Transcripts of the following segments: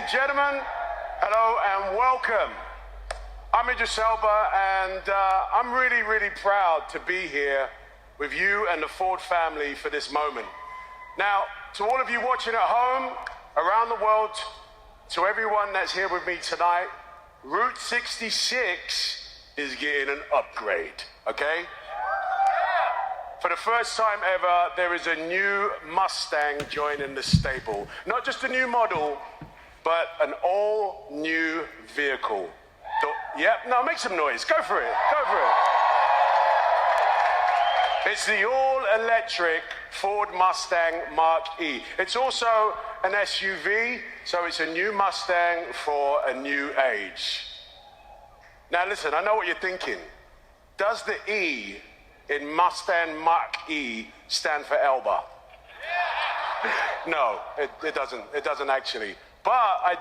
and gentlemen, hello and welcome. I'm Idris Elba, and I'm really, really proud to be here with you and the Ford family for this moment. Now, to all of you watching at home, around the world, to everyone that's here with me tonight, Route 66 is getting an upgrade, okay? For the first time ever, there is a new Mustang joining the stable. Not just a new model, but an all-new vehicle. Yep, no, make some noise. Go for it, go for it. It's the all-electric Ford Mustang Mach-e. It's also an SUV, so it's a new Mustang for a new age. Now listen, I know what you're thinking. Does the E in Mustang Mach-e stand for Elba? No, it doesn't actually. But I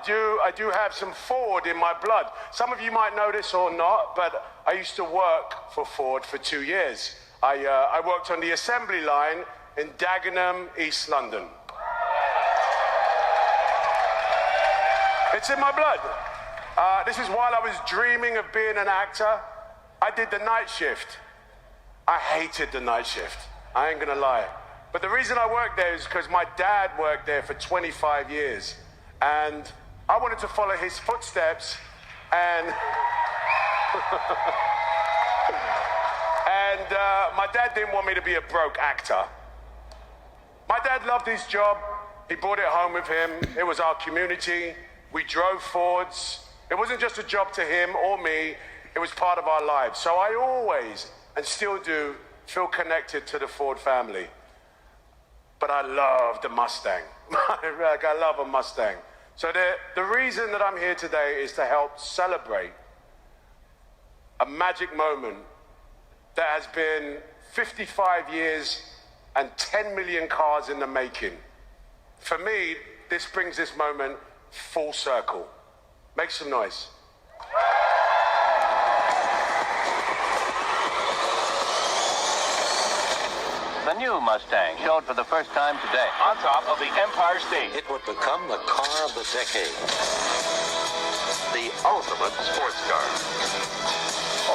do have some Ford in my blood. Some of you might know this or not, but I used to work for Ford for 2 years. I worked on the assembly line in Dagenham, East London. It's in my blood. This is while I was dreaming of being an actor. I did the night shift. I hated the night shift. I ain't gonna lie. But the reason I worked there is because my dad worked there for 25 years. And I wanted to follow his footsteps, and my dad didn't want me to be a broke actor. My dad loved his job. He brought it home with him. It was our community. We drove Fords. It wasn't just a job to him or me. It was part of our lives. So I always, and still do, feel connected to the Ford family. But I love the Mustang. Like, I love a Mustang. So the reason that I'm here today is to help celebrate a magic moment that has been 55 years and 10 million cars in the making. For me, this brings this moment full circle. Make some noise. The new Mustang showed for the first time today on top of the Empire State. It would become the car of the decade. The ultimate sports car.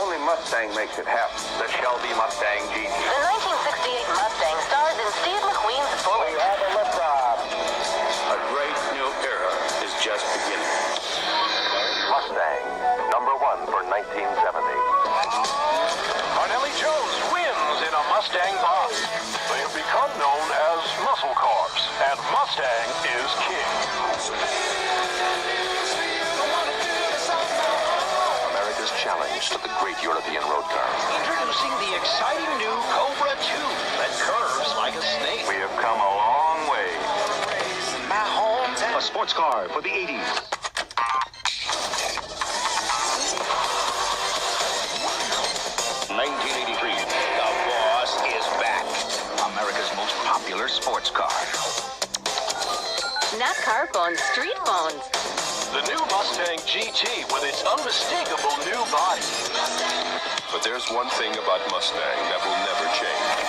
Only Mustang makes it happen. The Shelby Mustang GT. The 1968 Mustang stars in Steve McQueen's Bullet. We have a liftoff. A great new era is just beginning. Mustang, #1 for 1970. Carnelli Jones wins in a Mustang box. They have become known as muscle cars, and Mustang is king. America's challenge to the great European road car. Introducing the exciting new Cobra 2 that curves like a snake. We have come a long way. My hometown. A sports car for the 80s. The boss is back. America's most popular sports car. Not car phones, street phones. The new Mustang GT with its unmistakable new body. But there's one thing about Mustang that will never change.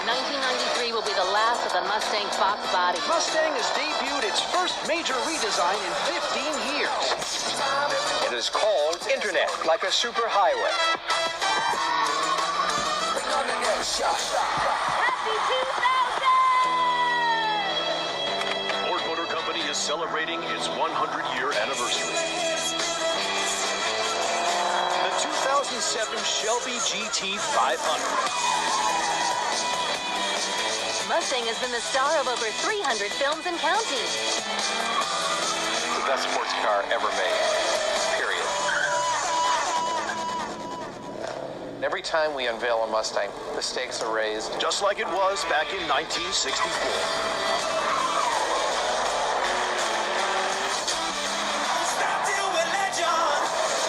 1993 will be the last of the Mustang Fox body. Mustang has debuted its first major redesign in 15 years. It is called Internet, like a superhighway. Happy 2000! Ford Motor Company is celebrating its 100-year anniversary. The 2007 Shelby GT 500. Mustang has been the star of over 300 films and counting. The best sports car ever made. Period. Every time we unveil a Mustang, the stakes are raised. Just like it was back in 1964.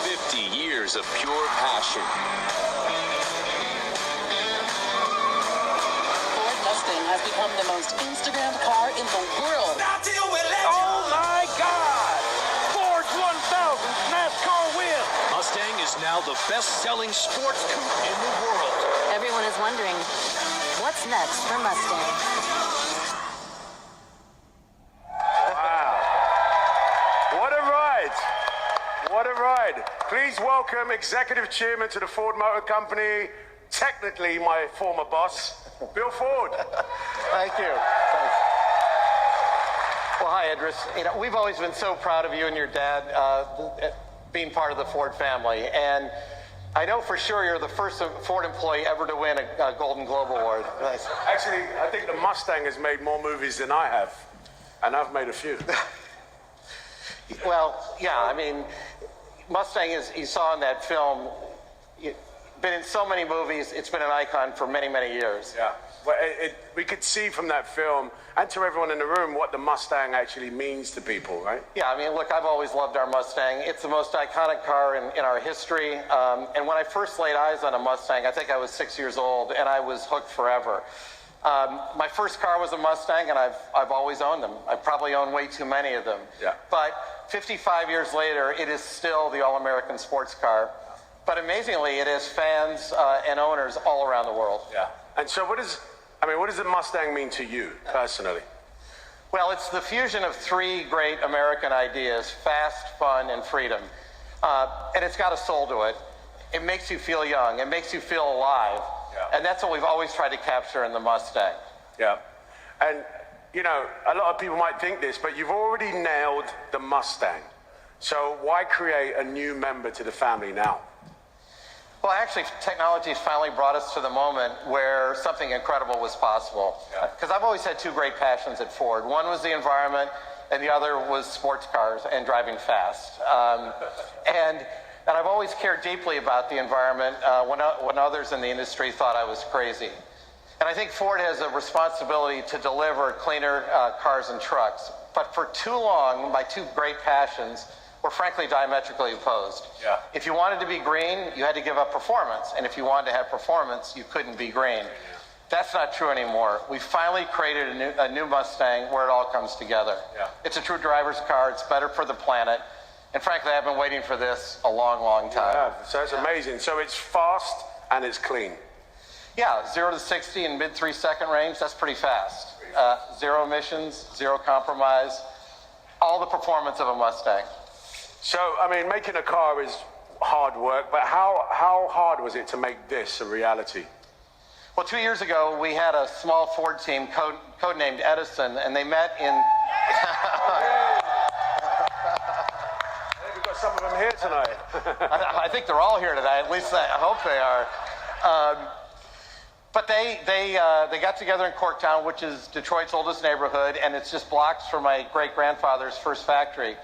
50 years of pure passion. Ford Mustang has become the most Instagrammed car in the world. Oh my God! Ford's 1000th NASCAR win! Mustang is now the best-selling sports coupe in the world. Everyone is wondering, what's next for Mustang? right, please welcome Executive Chairman to the Ford Motor Company, technically my former boss, Bill Ford. Thank you. Thanks. Well, hi, Idris. You know, we've always been so proud of you and your dad being part of the Ford family. And I know for sure you're the first Ford employee ever to win a Golden Globe Award. Nice. Actually, I think the Mustang has made more movies than I have, and I've made a few. Well, yeah, I mean, Mustang is, you saw in that film, been in so many movies, it's been an icon for many, many years. Yeah, well, we could see from that film, and to everyone in the room, what the Mustang actually means to people, right? Yeah, I mean, look, I've always loved our Mustang. It's the most iconic car in our history. And when I first laid eyes on a Mustang, I think I was 6 years old, and I was hooked forever. My first car was a Mustang, and I've always owned them. I probably own way too many of them. Yeah. But 55 years later, it is still the all-American sports car. But amazingly, it has fans and owners all around the world. Yeah. And so what does the Mustang mean to you, personally? Well, it's the fusion of three great American ideas: fast, fun, and freedom. And it's got a soul to it. It makes you feel young. It makes you feel alive. Yeah. And that's what we've always tried to capture in the Mustang. Yeah. And, you know, a lot of people might think this, but you've already nailed the Mustang. So why create a new member to the family now? Well, actually, technology finally brought us to the moment where something incredible was possible. Because I've always had two great passions at Ford. One was the environment, and the other was sports cars and driving fast. And I've always cared deeply about the environment when others in the industry thought I was crazy. And I think Ford has a responsibility to deliver cleaner cars and trucks. But for too long, my two great passions were frankly diametrically opposed. Yeah. If you wanted to be green, you had to give up performance. And if you wanted to have performance, you couldn't be green. Yeah. That's not true anymore. We finally created a new Mustang where it all comes together. Yeah. It's a true driver's car. It's better for the planet. And frankly, I've been waiting for this a long, long time. Yeah, so it's amazing. So it's fast and it's clean. Yeah, 0 to 60 in mid 3-second range, that's pretty fast. Zero emissions, zero compromise, all the performance of a Mustang. So, I mean, making a car is hard work, but how hard was it to make this a reality? Well, 2 years ago, we had a small Ford team codenamed Edison, and they met in... We've got some of them here tonight. I think they're all here tonight. At least I hope they are. But they got together in Corktown, which is Detroit's oldest neighborhood, and it's just blocks from my great-grandfather's first factory.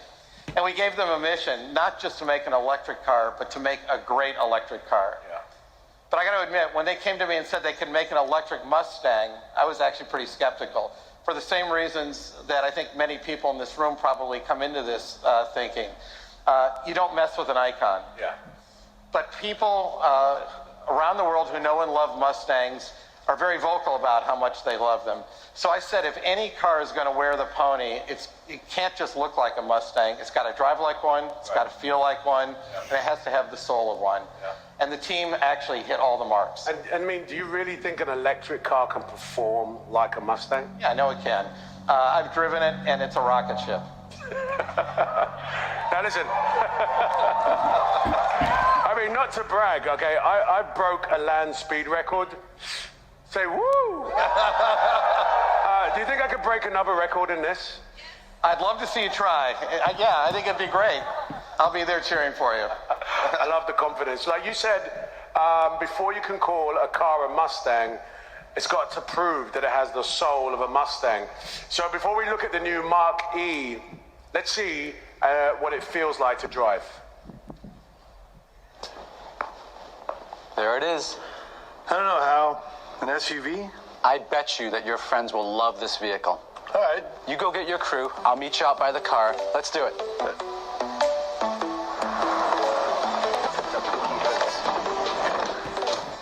And we gave them a mission, not just to make an electric car, but to make a great electric car. Yeah. But I got to admit, when they came to me and said they could make an electric Mustang, I was actually pretty skeptical, for the same reasons that I think many people in this room probably come into this thinking. You don't mess with an icon. Yeah. But people around the world who know and love Mustangs are very vocal about how much they love them. So I said, if any car is going to wear the pony, it can't just look like a Mustang. It's got to drive like one, it's got to feel like one, and it has to have the soul of one. Yeah. And the team actually hit all the marks. And I mean, do you really think an electric car can perform like a Mustang? Yeah, I know it can. I've driven it, and it's a rocket ship. Now listen, I mean, not to brag, okay, I broke a land speed record. Say woo! Do you think I could break another record in this? I'd love to see you try. Yeah, I think it'd be great. I'll be there cheering for you. I love the confidence. Like you said, before you can call a car a Mustang, it's got to prove that it has the soul of a Mustang. So before we look at the new Mach-e, let's see what it feels like to drive. There it is. I don't know how. An SUV? I bet you that your friends will love this vehicle. All right. You go get your crew. I'll meet you out by the car. Let's do it.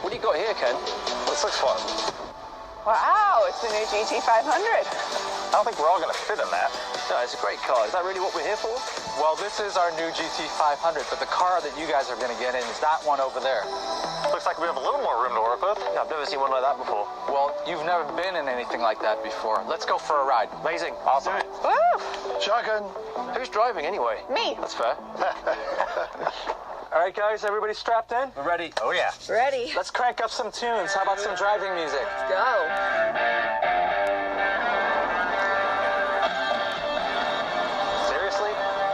What do you got here, Ken? This looks fun. Wow, it's the new GT500. I don't think we're all going to fit in that. No, it's a great car. Is that really what we're here for? Well, this is our new GT500, but the car that you guys are going to get in is that one over there. Looks like we have a little more room to work with. Yeah, I've never seen one like that before. Well, you've never been in anything like that before. Let's go for a ride. Amazing. Awesome. Woo! Shotgun. Who's driving anyway? Me. That's fair. All right, guys, everybody strapped in? We're ready. Oh, yeah. Ready. Let's crank up some tunes. How about some driving music? Go. Seriously?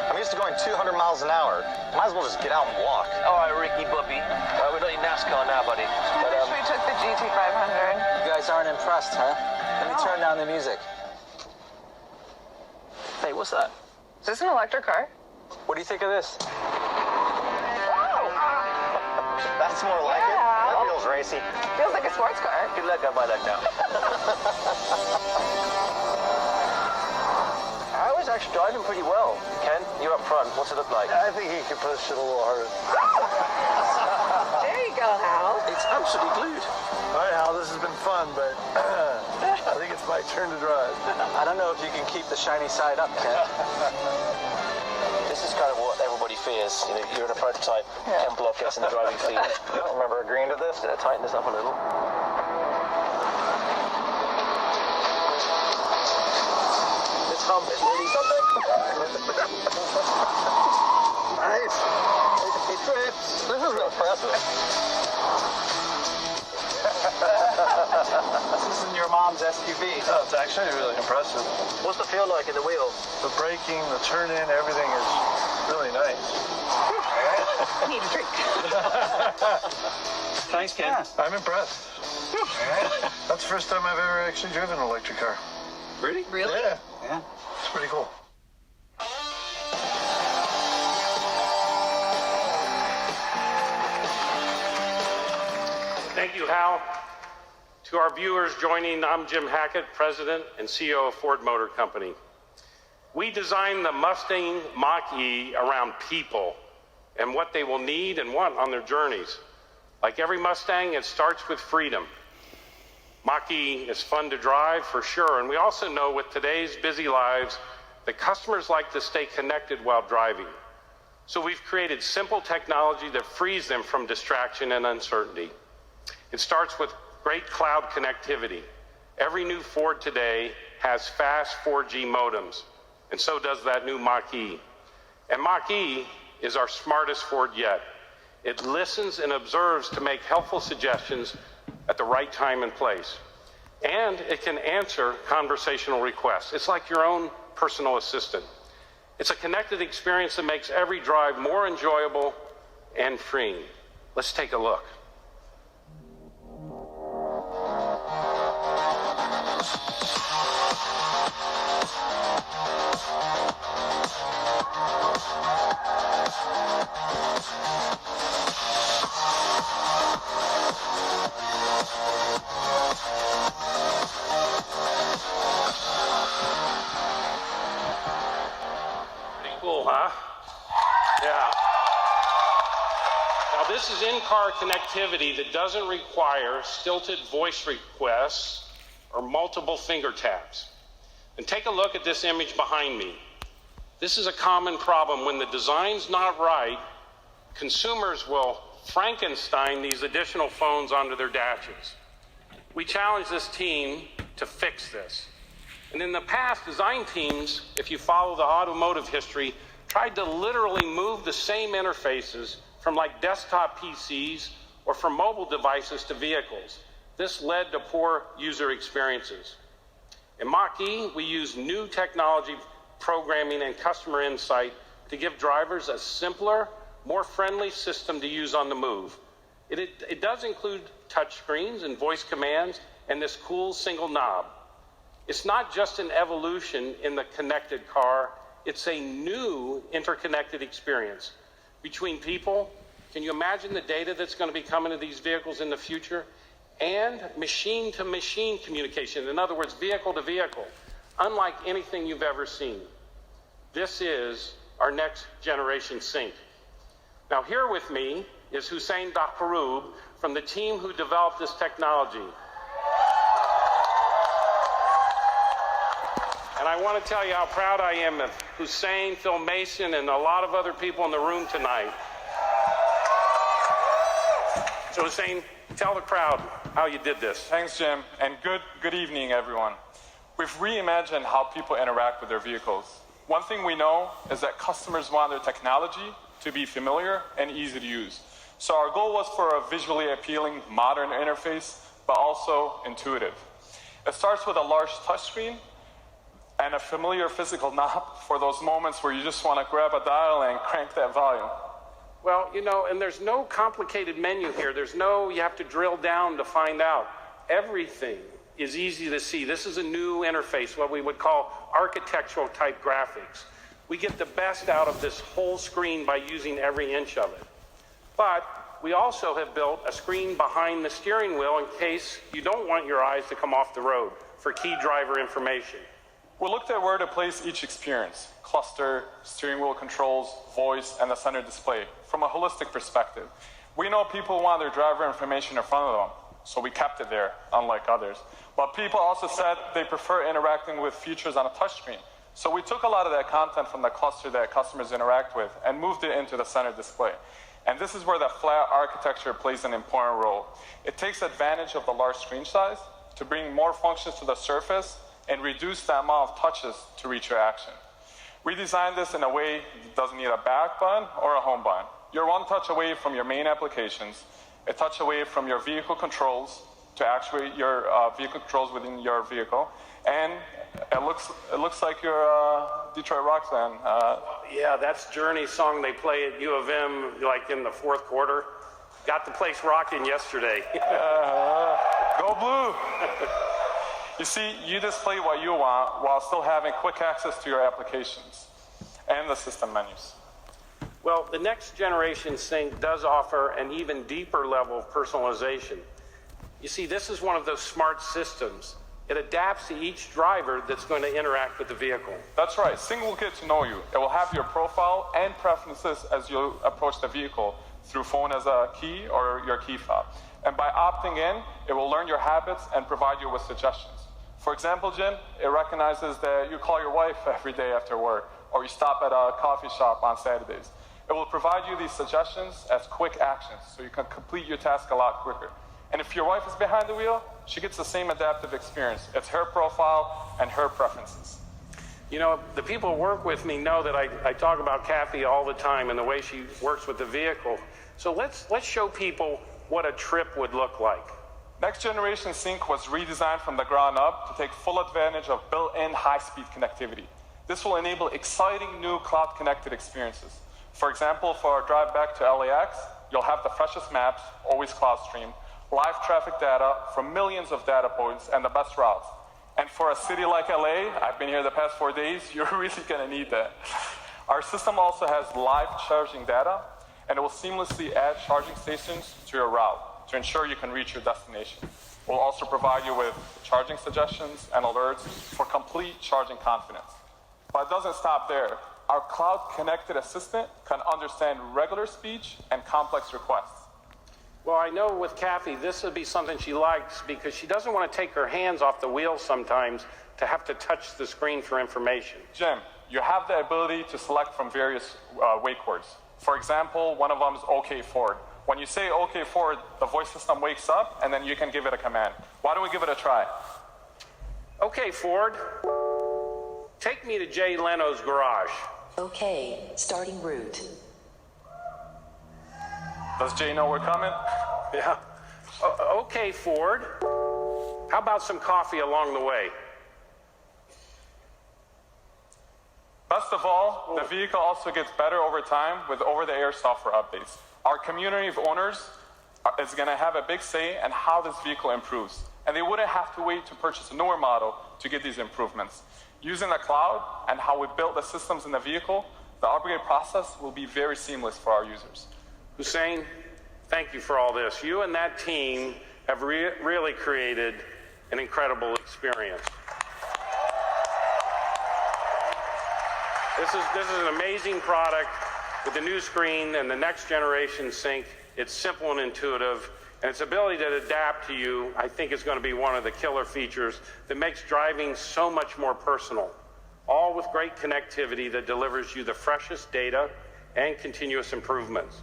I'm used to going 200 miles an hour. Might as well just get out and walk. All right, Ricky, Bubby. We're not in NASCAR now, buddy. But, We took the GT500. You guys aren't impressed, huh? Let me turn down the music. hey, what's that? Is this an electric car? What do you think of this? That's more like it. That feels racy. Feels like a sports car. Good luck, I buy that now. I was actually driving pretty well. Ken, you're up front. What's it look like? I think he could push it a little harder. There you go, Hal. It's absolutely glued. All right, Hal, this has been fun, but I think it's my turn to drive. I don't know if you can keep the shiny side up, Ken. This is kind of what everybody fears. You know, you're in a prototype. Ken Block gets in the driving seat. I don't remember agreeing to this. Tighten this up a little. This hump is really something. Nice. He trips. This is impressive. This isn't your mom's SUV. Oh, it's actually really impressive. What's the feel like in the wheel? The braking, the turn-in, everything is really nice. I need a drink. Thanks, Ken. Yeah. I'm impressed. That's the first time I've ever actually driven an electric car. Really? Really? Yeah, Yeah. it's pretty cool. Thank you, Hal. To our viewers joining, I'm Jim Hackett, President and CEO of Ford Motor Company. We designed the Mustang Mach-e around people and what they will need and want on their journeys. Like every Mustang, it starts with freedom. Mach-e is fun to drive for sure, and we also know with today's busy lives that customers like to stay connected while driving. So we've created simple technology that frees them from distraction and uncertainty. It starts with great cloud connectivity. Every new Ford today has fast 4G modems, and so does that new Mach-e. And Mach-e is our smartest Ford yet. It listens and observes to make helpful suggestions at the right time and place. And it can answer conversational requests. It's like your own personal assistant. It's a connected experience that makes every drive more enjoyable and freeing. Let's take a look. Pretty cool, huh? Yeah. Now, this is in-car connectivity that doesn't require stilted voice requests or multiple finger taps. And take a look at this image behind me. This is a common problem. When the design's not right, consumers will Frankenstein these additional phones onto their dashes. We challenge this team to fix this. And in the past, design teams, if you follow the automotive history, tried to literally move the same interfaces from like desktop PCs or from mobile devices to vehicles. This led to poor user experiences. In Mach-e, we use new technology, programming, and customer insight to give drivers a simpler, more friendly system to use on the move. It does include touch screens and voice commands and this cool single knob. It's not just an evolution in the connected car, it's a new interconnected experience between people. Can you imagine the data that's going to be coming to these vehicles in the future? And machine-to-machine communication, in other words, vehicle to vehicle, unlike anything you've ever seen. This is our next generation sync. Now, here with me is Hussein Dakharoub from the team who developed this technology. And I want to tell you how proud I am of Hussein, Phil Mason, and a lot of other people in the room tonight. So Hussein, tell the crowd how you did this. Thanks, Jim, and good evening, everyone. We've reimagined how people interact with their vehicles. One thing we know is that customers want their technology to be familiar and easy to use. So our goal was for a visually appealing, modern interface, but also intuitive. It starts with a large touchscreen and a familiar physical knob for those moments where you just want to grab a dial and crank that volume. Well, you know, and there's no complicated menu here. There's no, you have to drill down to find out. Everything is easy to see. This is a new interface, what we would call architectural type graphics. We get the best out of this whole screen by using every inch of it. But we also have built a screen behind the steering wheel in case you don't want your eyes to come off the road for key driver information. We looked at where to place each experience: cluster, steering wheel controls, voice, and the center display from a holistic perspective. We know people want their driver information in front of them, so we kept it there, unlike others. But people also said they prefer interacting with features on a touchscreen. So we took a lot of that content from the cluster that customers interact with and moved it into the center display. And this is where the flat architecture plays an important role. It takes advantage of the large screen size to bring more functions to the surface and reduce the amount of touches to reach your action. We designed this in a way that doesn't need a back button or a home button. You're one touch away from your main applications, a touch away from your vehicle controls to actuate your vehicle controls within your vehicle, and it looks like you're Detroit Rock fan. Yeah, that's Journey's song they play at U of M like in the fourth quarter. Got the place rocking yesterday. Go Blue! You see, you display what you want while still having quick access to your applications and the system menus. Well, the next generation Sync does offer an even deeper level of personalization. You see, this is one of those smart systems. It adapts to each driver that's going to interact with the vehicle. That's right. Sync will get to know you. It will have your profile and preferences as you approach the vehicle through phone as a key or your key fob. And by opting in, it will learn your habits and provide you with suggestions. For example, Jim, it recognizes that you call your wife every day after work, or you stop at a coffee shop on Saturdays. It will provide you these suggestions as quick actions so you can complete your task a lot quicker. And if your wife is behind the wheel, she gets the same adaptive experience. It's her profile and her preferences. You know, the people who work with me know that I talk about Kathy all the time and the way she works with the vehicle. So let's show people what a trip would look like. Next Generation Sync was redesigned from the ground up to take full advantage of built-in high-speed connectivity. This will enable exciting new cloud-connected experiences. For example, for our drive back to LAX, you'll have the freshest maps, always cloud streamed, live traffic data from millions of data points, and the best routes. And for a city like LA, I've been here the past 4 days, you're really gonna need that. Our system also has live charging data, and it will seamlessly add charging stations to your route to ensure you can reach your destination. We'll also provide you with charging suggestions and alerts for complete charging confidence. But it doesn't stop there. Our cloud-connected assistant can understand regular speech and complex requests. Well, I know with Kathy, this would be something she likes because she doesn't want to take her hands off the wheel sometimes to have to touch the screen for information. Jim, you have the ability to select from various wake words. For example, one of them is OK Ford. When you say OK Ford, the voice system wakes up and then you can give it a command. Why don't we give it a try? OK Ford, take me to Jay Leno's garage. OK, starting route. Does Jay know we're coming? Yeah. OK Ford, how about some coffee along the way? Best of all, the vehicle also gets better over time with over-the-air software updates. Our community of owners is going to have a big say in how this vehicle improves, and they wouldn't have to wait to purchase a newer model to get these improvements. Using the cloud and how we built the systems in the vehicle, the upgrade process will be very seamless for our users. Hussein, thank you for all this. You and that team have really created an incredible experience. This is an amazing product with the new screen and the next generation Sync. It's simple and intuitive, and its ability to adapt to you, I think, is going to be one of the killer features that makes driving so much more personal. all with great connectivity that delivers you the freshest data and continuous improvements.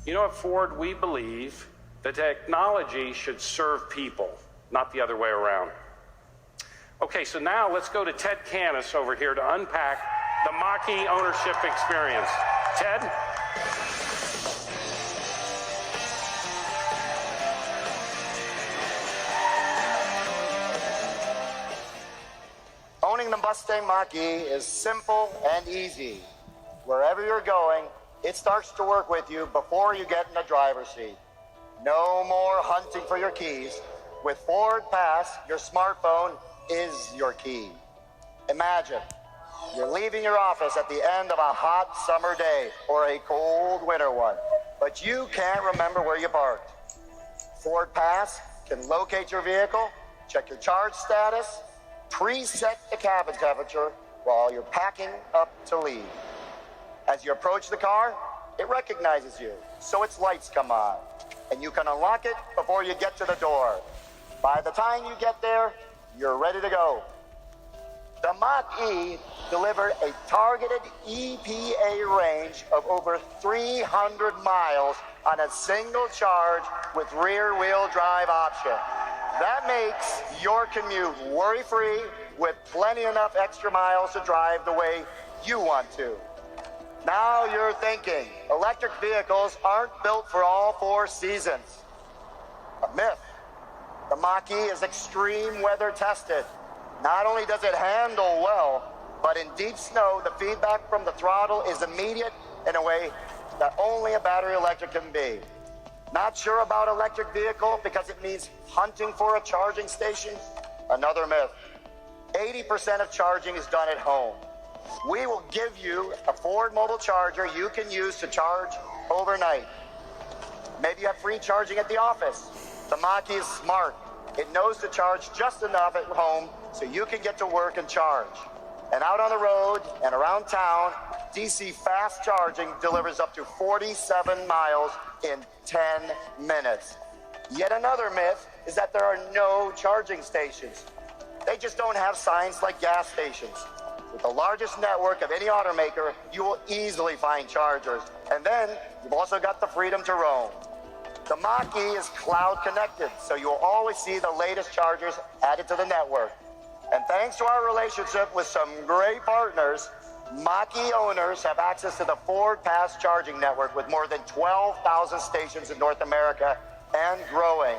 You know, at Ford, we believe that technology should serve people, not the other way around. Okay, so now let's go to Ted Canis over here to unpack the Mach-e ownership experience. Ted? Owning the Mustang Mach-e is simple and easy. Wherever you're going, it starts to work with you before you get in the driver's seat. No more hunting for your keys. With Ford Pass, your smartphone is your key. Imagine you're leaving your office at the end of a hot summer day or a cold winter one, but you can't remember where you parked. Ford Pass can locate your vehicle, check your charge status, preset the cabin temperature while you're packing up to leave. As you approach the car, it recognizes you, so its lights come on, and you can unlock it before you get to the door. By the time you get there, you're ready to go. The Mach-e delivered a targeted EPA range of over 300 miles on a single charge with rear-wheel drive option. That makes your commute worry-free with plenty enough extra miles to drive the way you want to. Now you're thinking, electric vehicles aren't built for all 4 seasons. A myth. The Mach-e is extreme weather tested. Not only does it handle well, but in deep snow, the feedback from the throttle is immediate in a way that only a battery electric can be. Not sure about electric vehicle because it means hunting for a charging station? Another myth. 80% of charging is done at home. We will give you a Ford mobile charger you can use to charge overnight. Maybe you have free charging at the office. The Mach-e is smart. It knows to charge just enough at home so you can get to work and charge. And out on the road and around town, DC fast charging delivers up to 47 miles in 10 minutes. Yet another myth is that there are no charging stations. They just don't have signs like gas stations. With the largest network of any automaker, you will easily find chargers. And then you've also got the freedom to roam. The Mach-e is cloud connected, so you'll always see the latest chargers added to the network. And thanks to our relationship with some great partners, Mach-e owners have access to the Ford Pass charging network with more than 12,000 stations in North America and growing.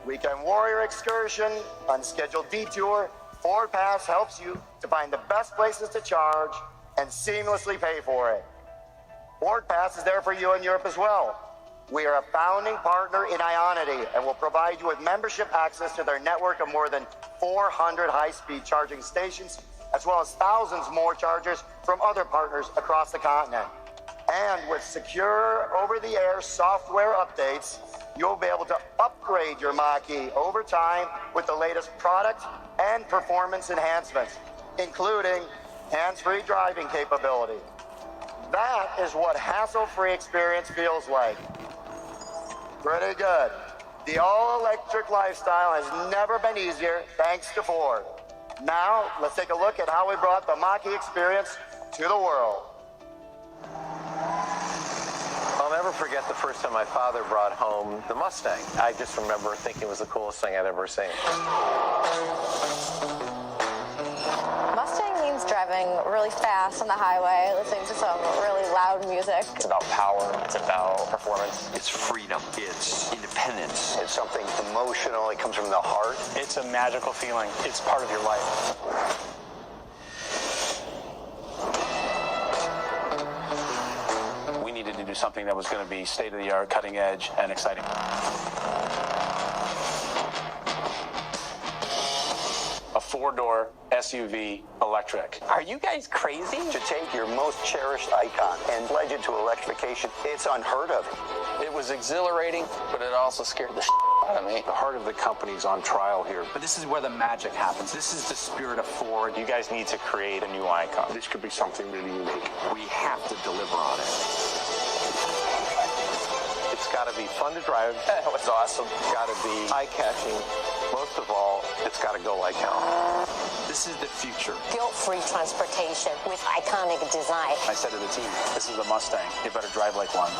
Weekend warrior excursion, unscheduled detour, Ford Pass helps you to find the best places to charge and seamlessly pay for it. Ford Pass is there for you in Europe as well. We are a founding partner in Ionity and will provide you with membership access to their network of more than 400 high-speed charging stations, as well as thousands more chargers from other partners across the continent. And with secure over-the-air software updates, you'll be able to upgrade your Mach-e over time with the latest product and performance enhancements, including hands-free driving capability. That is what hassle-free experience feels like. Pretty good. The all-electric lifestyle has never been easier thanks to Ford. Now, let's take a look at how we brought the Mach-e experience to the world. I'll never forget the first time my father brought home the Mustang. I just remember thinking it was the coolest thing I'd ever seen. Mustang means driving really fast on the highway, listening to some really loud music. It's about power. It's about performance. It's freedom. It's independence. It's something emotional. It comes from the heart. It's a magical feeling. It's part of your life. We needed to do something that was going to be state-of-the-art, cutting edge, and exciting. A 4-door SUV electric. Are you guys crazy? To take your most cherished icon and pledge it to electrification, it's unheard of. It was exhilarating, but it also scared the out of me. The heart of the company's on trial here. But this is where the magic happens. This is the spirit of Ford. You guys need to create a new icon. This could be something really unique. We have to deliver on it. It's got to be fun to drive. That was awesome. It's got to be eye-catching. Most of all, it's got to go like hell. This is the future. Guilt-free transportation with iconic design. I said to the team, this is the Mustang. You better drive like one.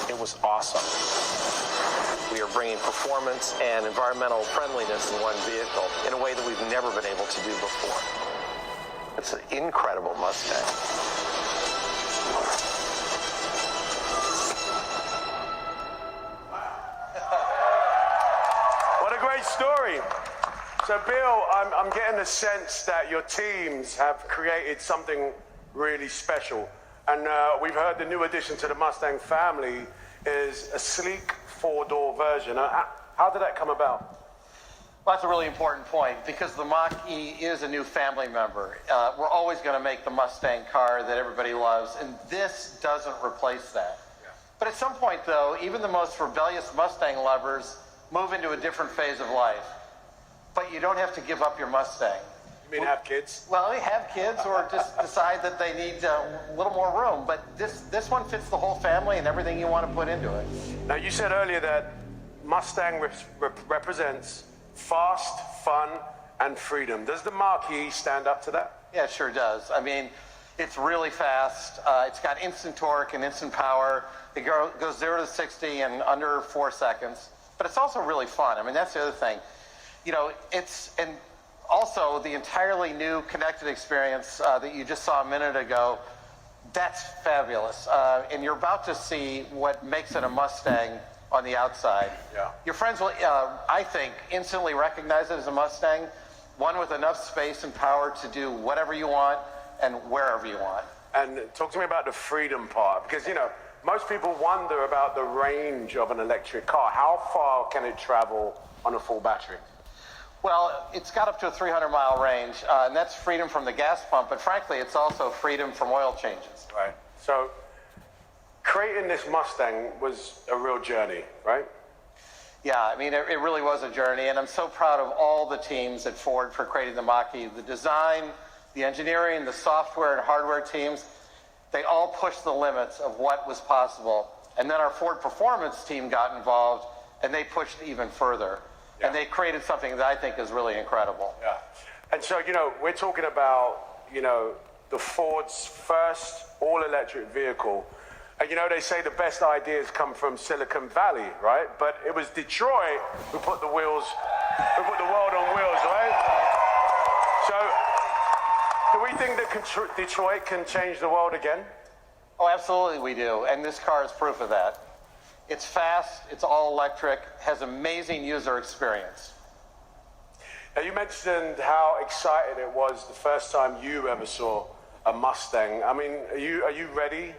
It was awesome. We are bringing performance and environmental friendliness in one vehicle in a way that we've never been able to do before. It's an incredible Mustang. What a great story. So, Bill, I'm getting the sense that your teams have created something really special. And we've heard the new addition to the Mustang family is a sleek four-door version. How did that come about? Well, that's a really important point because the Mach-E is a new family member. We're always going to make the Mustang car that everybody loves, and this doesn't replace that. Yeah. But at some point, though, even the most rebellious Mustang lovers move into a different phase of life. But you don't have to give up your Mustang. You mean have kids? Well, they have kids or just decide that they need a little more room. But this one fits the whole family and everything you want to put into it. Now, you said earlier that Mustang represents fast, fun, and freedom. Does the Mach-E stand up to that? Yeah, it sure does. I mean, it's really fast. It's got instant torque and instant power. It goes 0 to 60 in under 4 seconds. But it's also really fun. I mean, that's the other thing. You know, and also the entirely new connected experience that you just saw a minute ago, that's fabulous. And you're about to see what makes it a Mustang on the outside. Yeah. Your friends will, I think, instantly recognize it as a Mustang, one with enough space and power to do whatever you want and wherever you want. And talk to me about the freedom part, because, you know, most people wonder about the range of an electric car. How far can it travel on a full battery? Well, it's got up to a 300-mile range, and that's freedom from the gas pump, but frankly, it's also freedom from oil changes. Right. So creating this Mustang was a real journey, right? Yeah, I mean, it really was a journey, and I'm so proud of all the teams at Ford for creating the Mach-E. The design, the engineering, the software and hardware teams, they all pushed the limits of what was possible. And then our Ford Performance team got involved, and they pushed even further. Yeah. And they created something that I think is really incredible. Yeah. And so, you know, we're talking about, you know, the Ford's first all-electric vehicle. And, you know, they say the best ideas come from Silicon Valley, right? But it was Detroit who put the world on wheels, right? So, do we think that Detroit can change the world again? Oh, absolutely we do. And this car is proof of that. It's fast, it's all electric, has amazing user experience. Now, you mentioned how excited it was the first time you ever saw a Mustang. I mean, are you ready?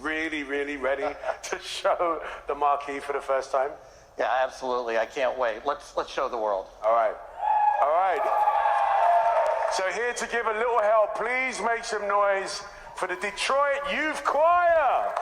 Really, really ready to show the Mach-E for the first time? Yeah, absolutely. I can't wait. Let's show the world. All right. All right. So here to give a little help, please make some noise for the Detroit Youth Choir.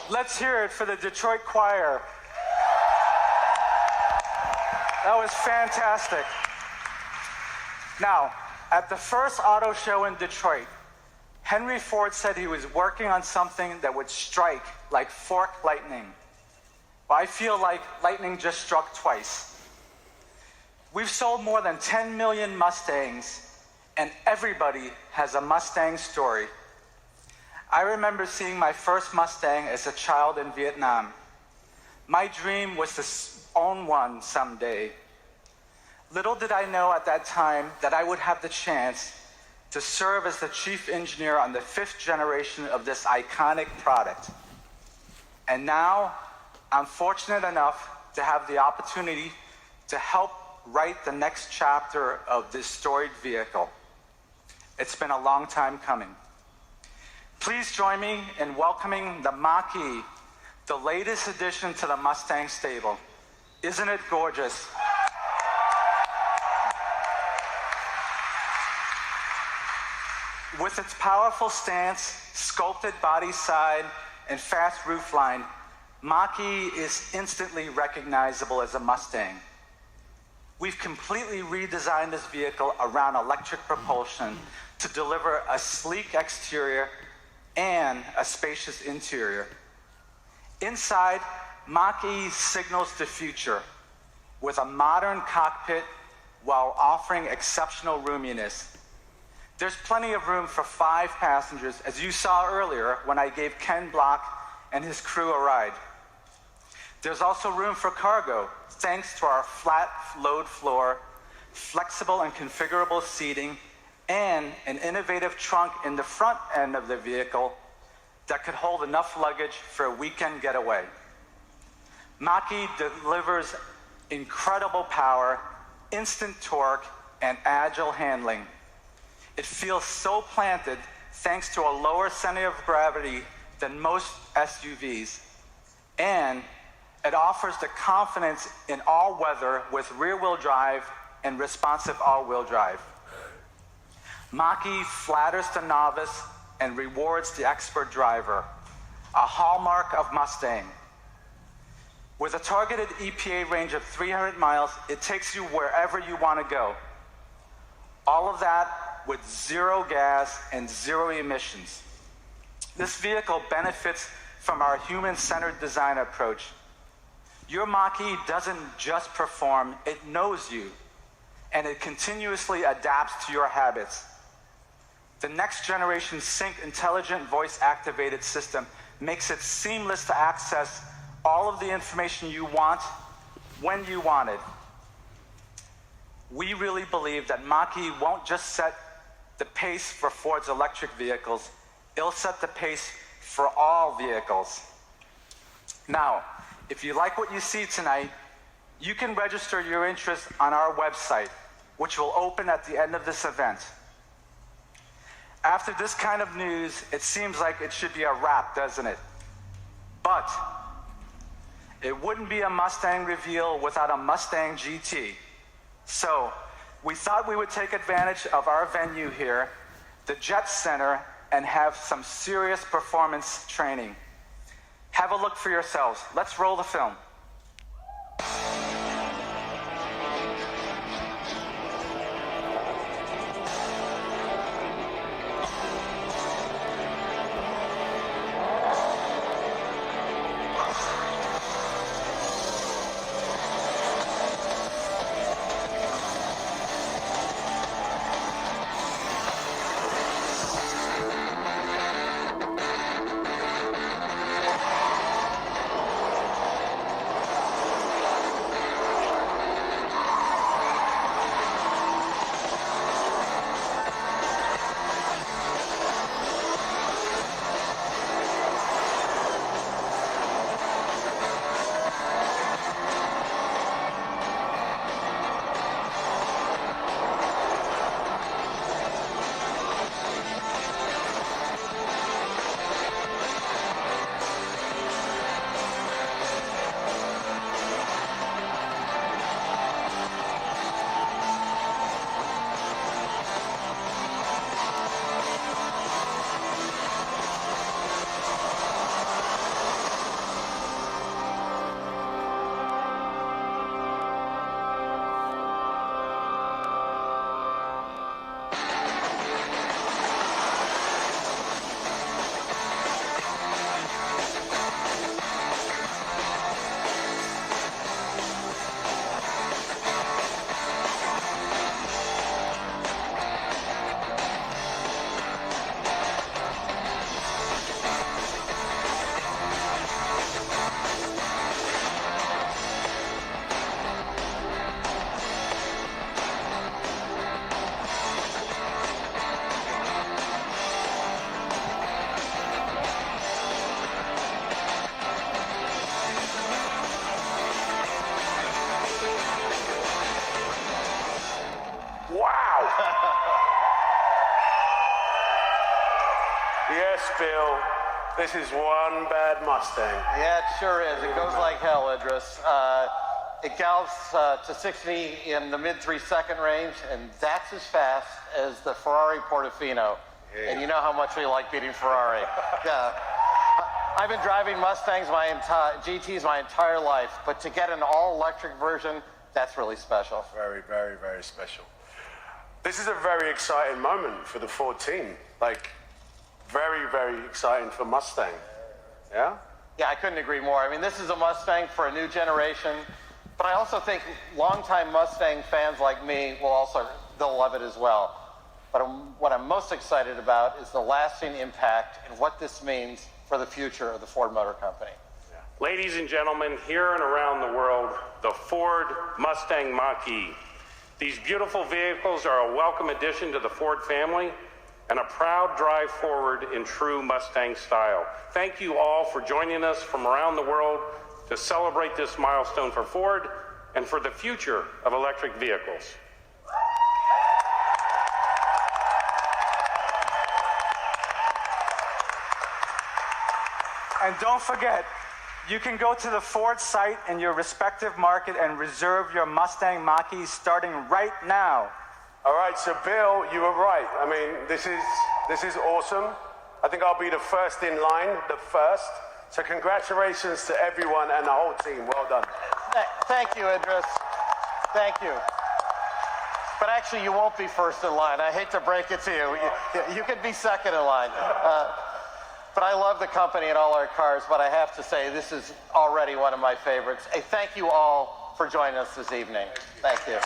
Let's hear it for the Detroit Choir. That was fantastic. Now, at the first auto show in Detroit, Henry Ford said he was working on something that would strike like fork lightning. Well, I feel like lightning just struck twice. We've sold more than 10 million Mustangs, and everybody has a Mustang story. I remember seeing my first Mustang as a child in Vietnam. My dream was to own one someday. Little did I know at that time that I would have the chance to serve as the chief engineer on the 5th generation of this iconic product. And now, I'm fortunate enough to have the opportunity to help write the next chapter of this storied vehicle. It's been a long time coming. Please join me in welcoming the Mach-e, the latest addition to the Mustang stable. Isn't it gorgeous? With its powerful stance, sculpted body side, and fast roofline, Mach-e is instantly recognizable as a Mustang. We've completely redesigned this vehicle around electric propulsion to deliver a sleek exterior and a spacious interior. Inside, Mach-e signals the future with a modern cockpit while offering exceptional roominess. There's plenty of room for 5 passengers, as you saw earlier when I gave Ken Block and his crew a ride. There's also room for cargo, thanks to our flat load floor, flexible and configurable seating, and an innovative trunk in the front end of the vehicle that could hold enough luggage for a weekend getaway. Mach-e delivers incredible power, instant torque, and agile handling. It feels so planted thanks to a lower center of gravity than most SUVs. And it offers the confidence in all weather with rear-wheel drive and responsive all-wheel drive. Mach-e flatters the novice and rewards the expert driver, a hallmark of Mustang. With a targeted EPA range of 300 miles, it takes you wherever you want to go. All of that with 0 gas and 0 emissions. This vehicle benefits from our human-centered design approach. Your Mach-e doesn't just perform, it knows you, and it continuously adapts to your habits. The next generation Sync intelligent voice-activated system makes it seamless to access all of the information you want when you want it. We really believe that Mach-e won't just set the pace for Ford's electric vehicles, it'll set the pace for all vehicles. Now, if you like what you see tonight, you can register your interest on our website, which will open at the end of this event. After this kind of news, it seems like it should be a wrap, doesn't it? But it wouldn't be a Mustang reveal without a Mustang GT. So we thought we would take advantage of our venue here, the Jet Center, and have some serious performance training. Have a look for yourselves. Let's roll the film. This is one bad Mustang. Yeah, it sure is. It goes like hell, Idris. It gallops to 60 in the mid 3-second range, and that's as fast as the Ferrari Portofino. Yeah. And you know how much we like beating Ferrari. Yeah. I've been driving Mustangs GTs my entire life, but to get an all-electric version, that's really special. Very, very, very special. This is a very exciting moment for the Ford team. Like, very, very exciting for Mustang. Yeah? Yeah, I couldn't agree more. I mean, this is a Mustang for a new generation, but I also think longtime Mustang fans like me they'll love it as well. But what I'm most excited about is the lasting impact and what this means for the future of the Ford Motor Company. Yeah. Ladies and gentlemen, here and around the world, the Ford Mustang Mach-e. These beautiful vehicles are a welcome addition to the Ford family and a proud drive forward in true Mustang style. Thank you all for joining us from around the world to celebrate this milestone for Ford and for the future of electric vehicles. And don't forget, you can go to the Ford site in your respective market and reserve your Mustang Mach-e starting right now. All right, so Bill, you were right. I mean, this is awesome. I think I'll be the first in line, the first. So congratulations to everyone and the whole team. Well done. Thank you, Idris. Thank you. But actually, you won't be first in line. I hate to break it to you. You could be second in line. But I love the company and all our cars, but I have to say, this is already one of my favorites. Hey, thank you all for joining us this evening. Thank you.